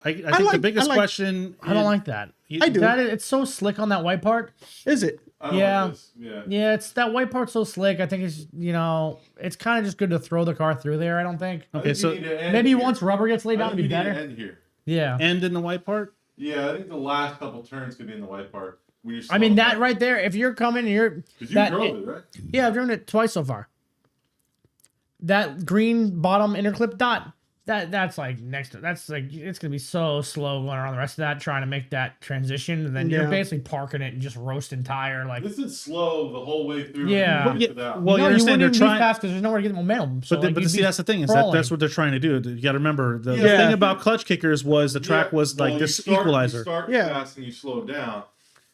I think the biggest question. I don't like that. I do. It's so slick on that white part. Is it? Yeah. It's that white part's so slick. I think it's it's kind of just good to throw the car through there. I don't think. Okay, so maybe once rubber gets laid down, it'd be better. End here. Yeah. End in the white part. Yeah, I think the last couple turns could be in the white part. I mean that right there. If you're coming, because you drove it, right? Yeah, I've driven it twice so far. That green bottom interclip dot. That's like next to that's like it's gonna be so slow going around the rest of that trying to make that transition, and then you're basically parking it and just roasting tire like this is slow the whole way through. Well, you understand they're trying fast because there's nowhere to get momentum. So but see, that's the thing is that's what they're trying to do. You got to remember the thing about Klutch Kickers was the track was like this equalizer. You start fast and you slow down.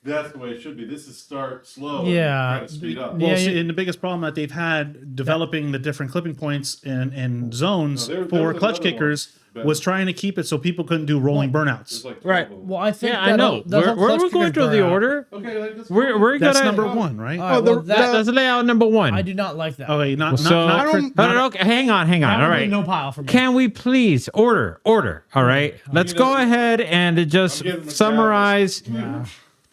That's the way it should be. This is start slow. Yeah. And try to speed up. Well, and the biggest problem that they've had developing the different clipping points and zones for Klutch Kickers was trying to keep it so people couldn't do rolling burnouts. Like right. Well, I think I know. We're going through the order. Okay, We're that's gonna, number one, right? Right, well, that's layout number one. I do not like that. Okay, okay, hang on. All right. No pile for me. Can we please order? All right. Let's go ahead and just summarize.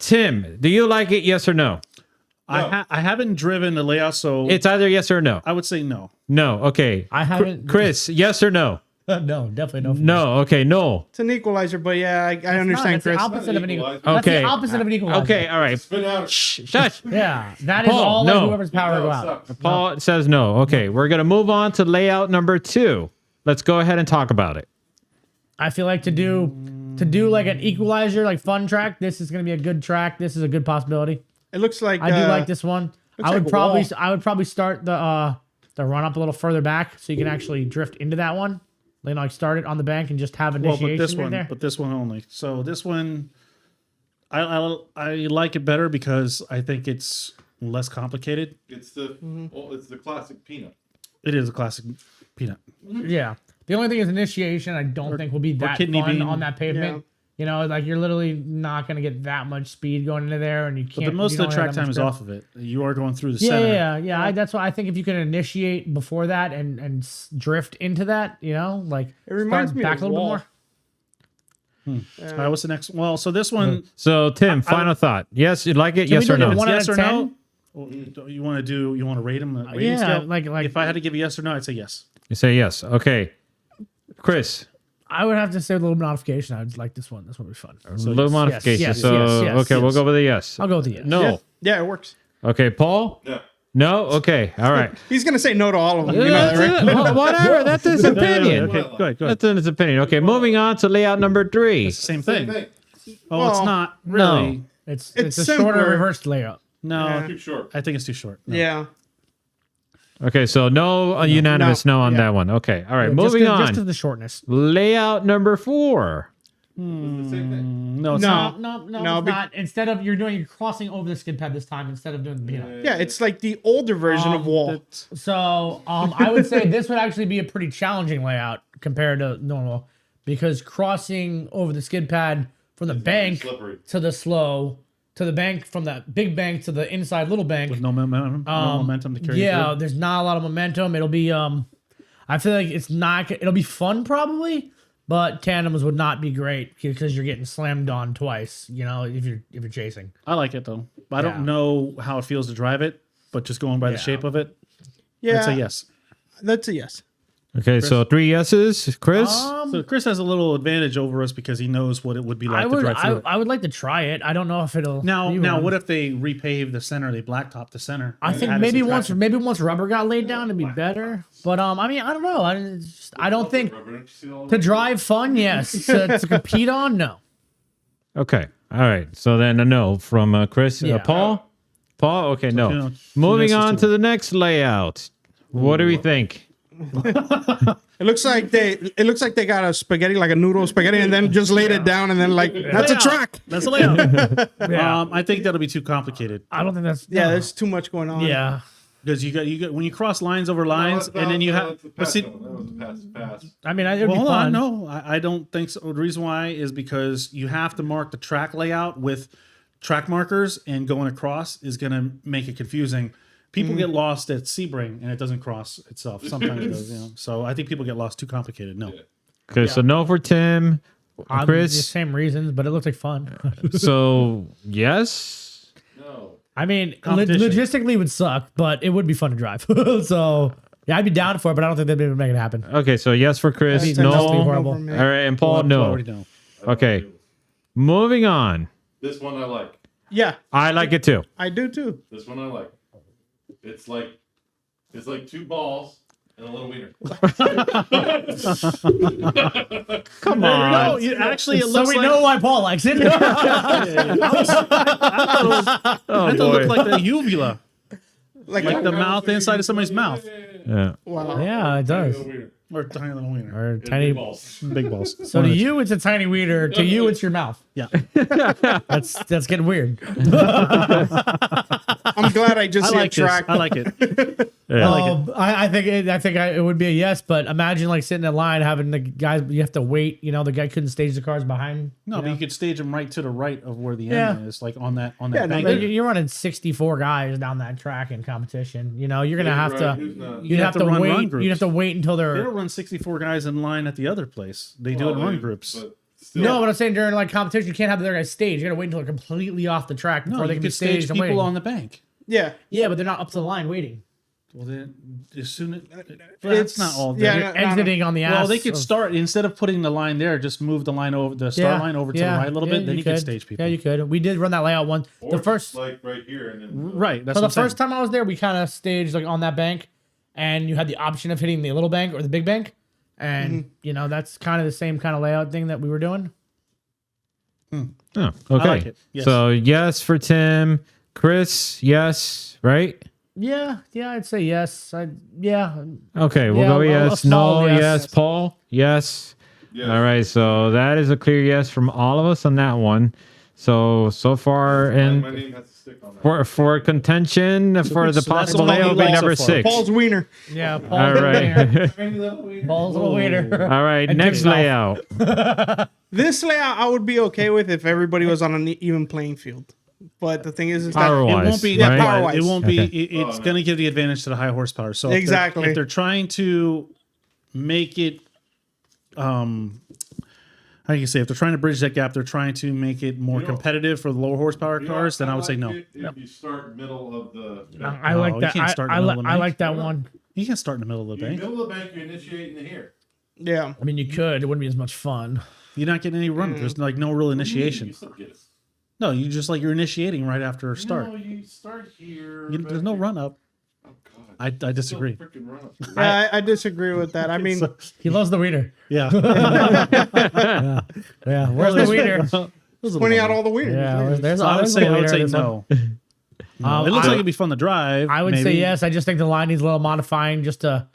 Tim, do you like it? Yes or no? I haven't driven the layout, so It's either yes or no. I would say no. No. Okay. I haven't. Chris, yes or no? No, definitely no. No. Okay. No. It's an equalizer, but yeah, I understand, That's the Chris. opposite of an equalizer. Okay. That's the opposite of an equalizer. Okay. All right. Spin out. Shush. Yeah, that is Paul, all no. whoever's power go out. Paul says no. Okay. We're gonna move on to layout number 2. Let's go ahead and talk about it. I feel like to do like an equalizer, like fun track. This is gonna be a good track. This is a good possibility. It looks like I do like this one. I would like probably start the run up a little further back so you can actually drift into that one. Like start it on the bank and just have initiation there. But this one only. So this one, I like it better because I think it's less complicated. It's the classic peanut. It is a classic peanut. Yeah. The only thing is initiation. I don't think will be that fun on that pavement. Yeah. You know, like you're literally not going to get that much speed going into there, and you can't. But most of the track time is off of it. You are going through the center. Yeah. That's why I think if you can initiate before that and drift into that, like It reminds me back of a little Wall. bit more. All right, what's the next? Well, so this one. So Tim, final thought. Yes, you like it? Yes or no? Yes or no? You want to rate them? Yeah, scale? like if I had to give a yes or no, I'd say yes. You say yes. Okay. Chris. I would have to say a little modification. I'd like this one. This one would be fun. A little modification. Yes, okay, we'll go with a yes. I'll go with a yes. No. Yeah, it works. Okay, Paul? No. No? Okay, all right. He's going to say no to all of them. You know that, right? Well, whatever, that's his opinion. Okay, go ahead. That's his opinion. Okay, moving on to layout number 3. It's the same thing. Oh, Well, it's not really. no. It's a simpler. shorter reversed layout. No, Too short. I think it's too short. No. Yeah. Okay, so no unanimous no on that one. Okay, all right, moving on. Just because of the shortness. Layout number 4. It's the same thing. No, it's No. not. No, it's not. Instead of you're crossing over the skid pad this time instead of doing the peanut. Yeah, it's like the older version of Wall. So I would say this would actually be a pretty challenging layout compared to normal because crossing over the skid pad from the bank slippery. to the slow to the bank from the big bank to the inside little bank. With no momentum to carry Yeah, through. there's not a lot of momentum. It'll be I feel like it's not. It'll be fun probably, but tandems would not be great because you're getting slammed on twice. You know, if you're chasing. I like it though. I don't know how it feels to drive it, but just going by the shape of it, Yeah. I'd say yes. That's a yes. Okay, so 3 yeses. Chris? So Chris has a little advantage over us because he knows what it would be like to drive through it. I would like to try it. I don't know if it'll. Now, be one. what if they repave the center? They blacktop the center. I think maybe once rubber got laid down, it'd be better. But I mean, I don't know. I don't think to drive fun, yes. To compete on, no. Okay, all right. So then a no from Chris. Yeah. Paul? Paul? Okay, no. two Moving yeses on to to the next layout. What do we think? It looks like they got a spaghetti, like a noodle spaghetti, and then just laid it down, and then like that's a track. That's a layout. Yeah. I think that'll be too complicated I don't think that's. Yeah, there's too much going on. Yeah. because you got when you cross lines over lines, and then you have. But see, pass. I mean, it would be hold fun. on, no, I don't think so. The reason why is because you have to mark the track layout with track markers, and going across is going to make it confusing. People get lost at Sebring, and it doesn't cross itself. Sometimes it does, So I think people get lost. Too complicated. No. Okay, so no for Tim. The Chris. same reasons, but it looks like fun. So yes. No. I mean, Competition. logistically it would suck, but it would be fun to drive. So yeah, I'd be down for it, but I don't think they'd be able to make it happen. Okay, so yes for Chris. That'd No. be All horrible. for me. right, and Paul, Well, no. already know. Okay, moving on. This one I like. Yeah, I like it too. I do too. This one I like. It's like 2 balls and a little wiener. Come No, on. actually, it So looks we like know why Paul likes it. I Oh thought it boy. looked like the uvula, Like, like the mouth, the inside of somebody's mouth, Yeah. wow. Yeah, it does. Little wiener. or tiny little wiener, Or Big tiny. balls. big balls. So to you, it's a tiny wiener. To you, it's your mouth. Yeah, That's getting weird. I'm glad I just I see like a track. this. I like it. Yeah. I think it would be a yes, but imagine like sitting in line having the guys. You have to wait. You know, the guy couldn't stage the cars behind. No, but you could stage them right to the right of where the Yeah. end is, like on that Yeah, no, bank. Like, you're running 64 guys down that track in competition. You know, you're gonna Yeah, have right, to. who's not? You'd You have to run wait. groups. You'd have to wait until They they're. don't run 64 guys in line at the other place. They do it in Well, run they- groups. but still, No, but I'm saying during like competition, you can't have the other guys stage. You gotta wait until they're completely off the track before No, they you can be could stage staged and people waiting. on the bank. Yeah. Yeah, but they're not up to the line waiting. Well, then as soon as that's not all. yeah, there. no, Exiting on the ass. Well, they could of- start instead of putting the line there, just move the line over the start line over to the right a little bit. Then you could stage people. Yeah, you could. We did run that layout once. or The first, like right here and then Right. That's so the what I'm first time I was there, we kind of staged like on that bank, and you had the option of hitting the little bank or the big bank, and you know that's kind of the same kind of layout thing that we were doing. Oh, okay. like it. Yes. So yes for Tim. Chris, yes, right? Yeah, I'd say yes. Yeah, Okay, we'll Yeah, go a yes. solid No, yes. yes. Paul, yes. Yes. All right, so that is a clear yes from all of us on that one. So far, my and name has to stick on that. for contention for the so that's possible all he layout, will be likes so number far. 6. Paul's wiener. yeah. Paul's All right. Paul's little wiener. All right, And next Tim's mouth. layout. This layout I would be okay with if everybody was on an even playing field. But the thing is that Power It wise. won't be Yeah, right? power-wise. It won't be. Okay. It's going to give the advantage to the high horsepower. So if they're- Exactly. if they're trying to make it, how do you say? If they're trying to bridge that gap, they're trying to make it more You know- competitive for the lower horsepower You know, cars. Then I would say no. If you start middle of the bank. I No, like you that. can't start in the middle of the I bank. like that one. You can start in the middle of the bank. Middle of the bank, you initiate in here. yeah. I mean, you could. It wouldn't be as much fun. You're not getting any run. There's like no real You initiation. still get it. No, you just like you're initiating right after start. No, you start here. There's no run up. Oh God. I disagree. Still freaking run up. Yeah, I disagree with that. I mean, He loves the wiener. Yeah. Yeah, where's the wiener? pointing out all the wieners. Yeah, there's So I would there's say the I would wiener say in this one. no. No, it looks like it'd be fun to drive. I would say maybe. yes. I just think the line needs a little modifying. Just to,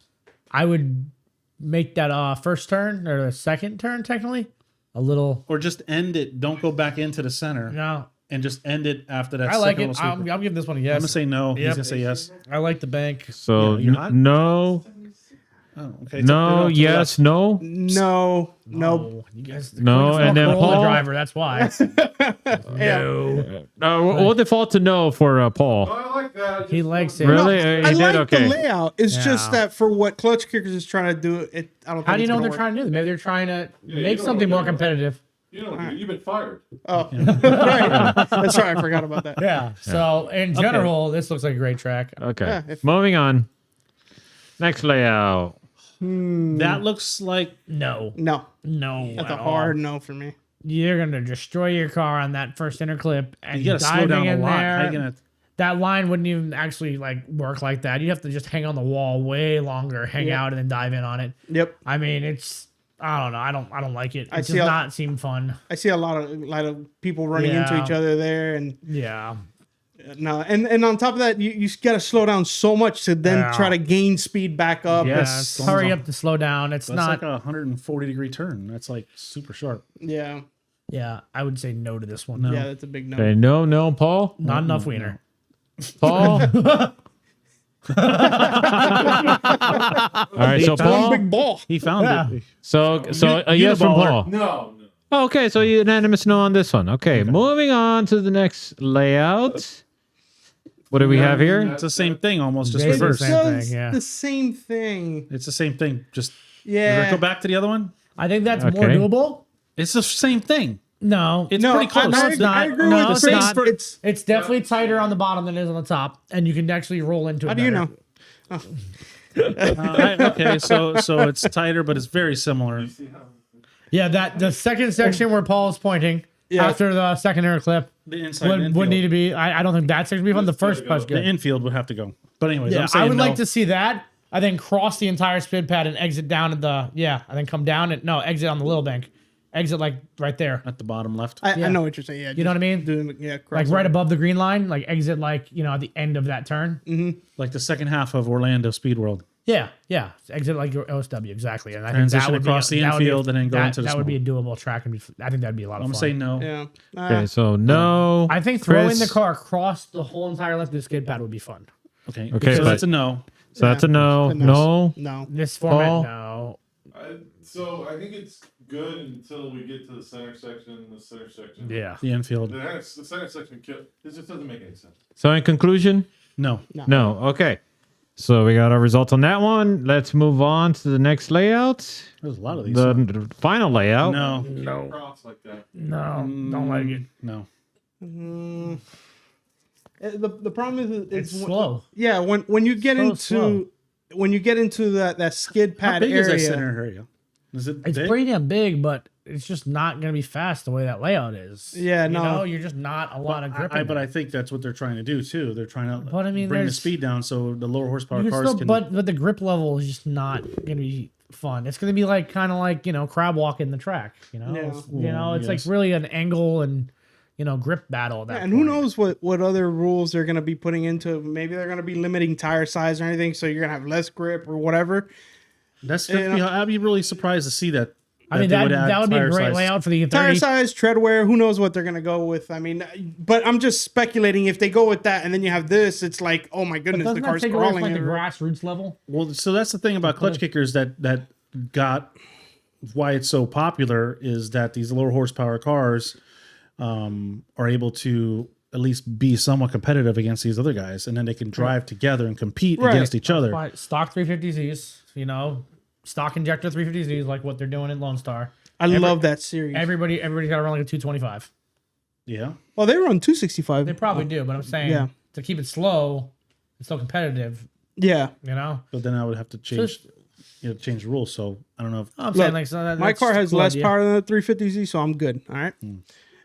I would make that first turn or the second turn technically a little. Or just end it. Don't go back into the center. No, And just end it after that. I like second it. little I'm sweeper. giving this one a I'm yes. gonna say no. He's Yep. gonna say yes. I like the bank. So Yeah, you're not? no, Oh, okay. no, yes, no, No, nope. Oh, you guys. no, and then Corolla Paul. driver. That's why. Yeah. We'll default to no for Oh, Paul. I like that. He likes it. Really? I He like did? the Okay. layout. It's just Yeah. that for what Klutch Kickers is trying to do, it. I don't. How think do you it's know what gonna they're work. trying to do? Maybe they're trying to you make don't something know more what they're competitive. You know, you've been fired. Oh, right. That's right. I forgot about that. Yeah. So in general, this looks like a great track. Okay. Yeah, if- Moving on. Next layout. That looks like No. No, No. that's at a all. hard no for me. You're gonna destroy your car on that first interclip, and you gotta slow diving down a in lot. How there. you gonna? That line wouldn't even actually like work like that. You'd have to just hang on the wall way longer, hang Yep. out, and then dive in on it. Yep. I mean, it's I don't know. I don't like it. It I does see a- not seem fun. I see a lot of people running into Yeah. each other there, and Yeah. no, and on top of that, you got to slow down so much to then Yeah. try to gain speed back up. Yeah. Yes. It's hurry up to slow down. It's That's not. like a 140-degree turn. That's like super sharp. Yeah, Yeah. I would say no to this one. No. yeah, that's a big no. Okay. No, Paul. Not enough wiener. Paul. All right. So Paul. Big ball. He found Yeah. it. So a yes from Uniballer. Paul. No. Oh, okay, so unanimous no on this one. Okay, moving on to the next layout. What do we have here? It's the same thing, almost just Basically the reverse. same So thing, it's yeah. the same thing. It's the same thing. Just Yeah. go back to the other one. I think that's more Okay. doable It's the same thing. No, It's No, pretty close. I it's not. agree No, with it's Chris. not. It's It's definitely tighter on the bottom than it is on the top, and you can actually roll into it. how do you better. know? Okay, so it's tighter, but it's very similar. Yeah, that the second section where Paul's pointing Yeah. after the second air clip The inside and would infield. need to be. I don't think that section would be fun. The first part's The good. infield would have to go. But anyways, Yeah, I'm saying I would no. like to see that. I then cross the entire spin pad and exit down at the and then come down and exit on the little bank, exit like right there. at the bottom left. I know what you're saying. Yeah, You know what I mean? doing Like right above the green line, like exit like at the end of that turn. Like the second half of Orlando Speed World. Yeah, exit like your OSW exactly. And I Transition think that would across be, the that would be- infield and then go that, into the that would be a smoke. doable track and I think that'd be a lot of I'm fun. saying no. Yeah. Okay, so no. I think throwing Chris. the car across the whole entire length of the skid pad would be fun. Okay. Okay, So but- that's a no. So that's a no. No. No. This format, Paul? no. So I think it's good until we get to the center section. The center section. Yeah. The infield. The center section. This just doesn't make any sense. So in conclusion, No. no. Okay. So we got our results on that one. Let's move on to the next layout. There's a lot of these. The final layout. No. Cross like that. No, don't like it. No. The problem is It's slow. Yeah, when you get So into slow. when you get into that skid How pad big is area, that center area? Is it It's big? pretty damn big, but it's just not going to be fast the way that layout is. Yeah, You no. know, you're just not a lot of grip. But I think that's what they're trying to do too. They're trying to But I mean, bring the there's- speed down so the lower horsepower You can cars still, can. but the grip level is just not going to be fun. It's going to be like kind of like crab walking the track. Yeah. It's like Yes. really an angle and grip battle. At that and who point. knows what other rules they're going to be putting into? Maybe they're going to be limiting tire size or anything, so you're going to have less grip or whatever. I'd be really surprised to see that. I mean, they that add would be a tire great size. layout for the Tire 30. size, tread wear, who knows what they're going to go with? I mean, but I'm just speculating. If they go with that and then you have this, it's like, oh my goodness, the Doesn't that car's take away from crawling. like the everywhere. grassroots level? Well, so that's the thing about clutch kickers that got why it's so popular is that these lower horsepower cars are able to at least be somewhat competitive against these other guys, and then they can drive together and compete Right. against each other. Why- Stock 350Zs, stock injector 350Zs, like what they're doing in Lone Star. I love that series. Everybody's got to run like a 225. Yeah, Well, they run 265. They probably do, but I'm saying Yeah. to keep it slow and still competitive, Yeah. but then I would have to change, Just- change the rules. So I don't know if I'm Look, saying like so that, My that's car has cool less idea. power than the 350Z, so I'm good. All right.